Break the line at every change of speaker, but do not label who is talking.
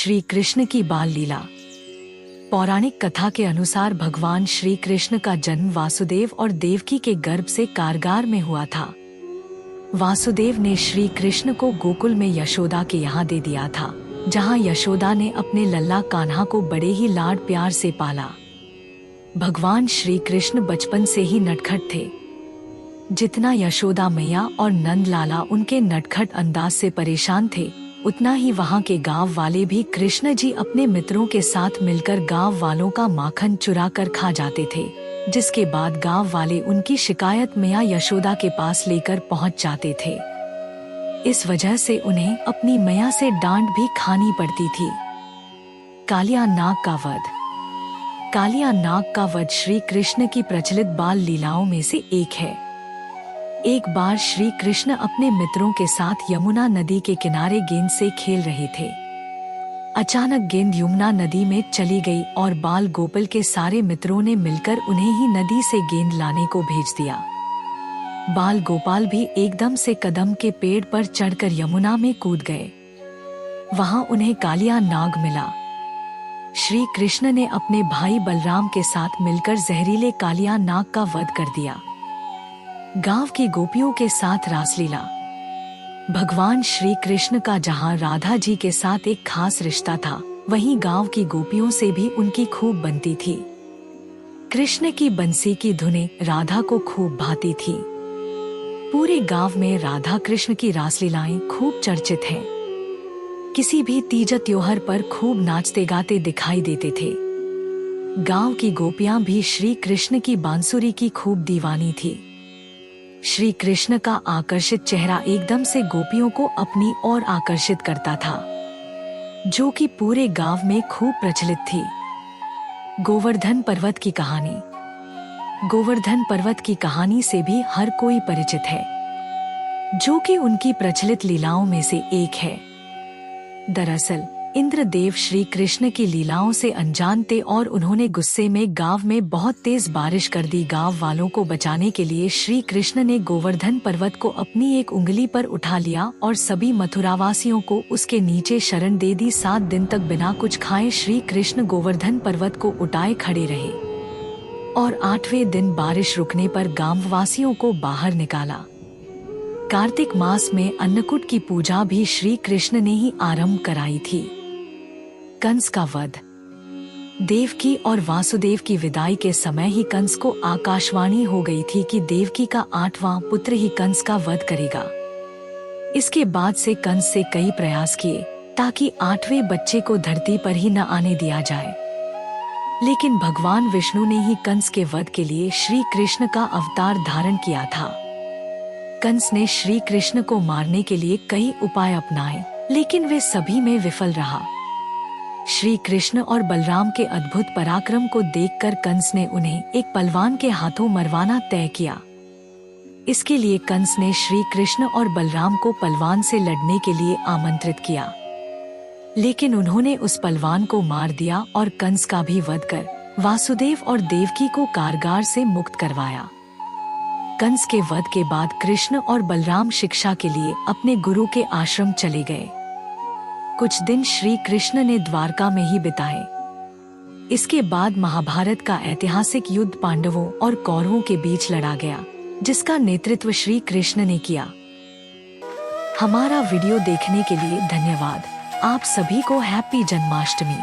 श्री कृष्ण की बाल लीला। पौराणिक कथा के अनुसार भगवान श्री कृष्ण का जन्म वासुदेव और देवकी के गर्भ से कारगार में हुआ था। वासुदेव ने श्री कृष्ण को गोकुल में यशोदा के यहाँ दे दिया था, जहाँ यशोदा ने अपने लल्ला कान्हा को बड़े ही लाड प्यार से पाला। भगवान श्री कृष्ण बचपन से ही नटखट थे। जितना यशोदा मैया और नंद लाला उनके नटखट अंदाज से परेशान थे, उतना ही वहाँ के गांव वाले भी कृष्ण जी अपने मित्रों के साथ मिलकर गांव वालों का माखन चुरा कर खा जाते थे, जिसके बाद गांव वाले उनकी शिकायत मैया यशोदा के पास लेकर पहुंच जाते थे। इस वजह से उन्हें अपनी मैया से डांट भी खानी पड़ती थी। कालिया नाग का वध। कालिया नाग का वध श्री कृष्ण की प्रचलित बाल लीलाओं में से एक है। एक बार श्री कृष्ण अपने मित्रों के साथ यमुना नदी के किनारे गेंद से खेल रहे थे। अचानक गेंद यमुना नदी में चली गई और बाल गोपाल के सारे मित्रों ने मिलकर उन्हें ही नदी से गेंद लाने को भेज दिया। बाल गोपाल भी एकदम से कदम के पेड़ पर चढ़कर यमुना में कूद गए। वहां उन्हें कालिया नाग मिला। श्री कृष्ण ने अपने भाई बलराम के साथ मिलकर जहरीले कालिया नाग का वध कर दिया। गांव की गोपियों के साथ रासलीला। भगवान श्री कृष्ण का जहां राधा जी के साथ एक खास रिश्ता था, वहीं गांव की गोपियों से भी उनकी खूब बनती थी। कृष्ण की बंसी की धुनें राधा को खूब भाती थी। पूरे गांव में राधा कृष्ण की रासलीलाएं खूब चर्चित हैं। किसी भी तीज त्योहार पर खूब नाचते गाते दिखाई देते थे। गांव की गोपियां भी श्री कृष्ण की बांसुरी की खूब दीवानी थी। श्री कृष्ण का आकर्षित चेहरा एकदम से गोपियों को अपनी ओर आकर्षित करता था, जो कि पूरे गांव में खूब प्रचलित थी। गोवर्धन पर्वत की कहानी। गोवर्धन पर्वत की कहानी से भी हर कोई परिचित है, जो कि उनकी प्रचलित लीलाओं में से एक है। दरअसल इंद्रदेव श्री कृष्ण की लीलाओं से अनजान थे और उन्होंने गुस्से में गांव में बहुत तेज बारिश कर दी। गांव वालों को बचाने के लिए श्री कृष्ण ने गोवर्धन पर्वत को अपनी एक उंगली पर उठा लिया और सभी मथुरावासियों को उसके नीचे शरण दे दी। 7 दिन तक बिना कुछ खाए श्री कृष्ण गोवर्धन पर्वत को उठाए खड़े रहे और 8वें दिन बारिश रुकने पर गांववासियों को बाहर निकाला। कार्तिक मास में अन्नकूट की पूजा भी श्री कृष्ण ने ही आरंभ कराई थी। कंस का वध। देवकी और वासुदेव की विदाई के समय ही कंस को आकाशवाणी हो गई थी कि देवकी का 8वां पुत्र ही कंस का वध करेगा। इसके बाद से कंस से कई प्रयास किए ताकि 8वें बच्चे को धरती पर ही न आने दिया जाए, लेकिन भगवान विष्णु ने ही कंस के वध के लिए श्री कृष्ण का अवतार धारण किया था। कंस ने श्री कृष्ण को मारने के लिए कई उपाय अपनाए, लेकिन वे सभी में विफल रहा। श्री कृष्ण और बलराम के अद्भुत पराक्रम को देखकर कंस ने उन्हें एक पहलवान के हाथों मरवाना तय किया। इसके लिए कंस ने श्री कृष्ण और बलराम को पहलवान से लड़ने के लिए आमंत्रित किया, लेकिन उन्होंने उस पहलवान को मार दिया और कंस का भी वध कर वासुदेव और देवकी को कारागार से मुक्त करवाया। कंस के वध के बाद कृष्ण और बलराम शिक्षा के लिए अपने गुरु के आश्रम चले गए। कुछ दिन श्री कृष्ण ने द्वारका में ही बिताए। इसके बाद महाभारत का ऐतिहासिक युद्ध पांडवों और कौरवों के बीच लड़ा गया, जिसका नेतृत्व श्री कृष्ण ने किया। हमारा वीडियो देखने के लिए धन्यवाद। आप सभी को हैप्पी जन्माष्टमी।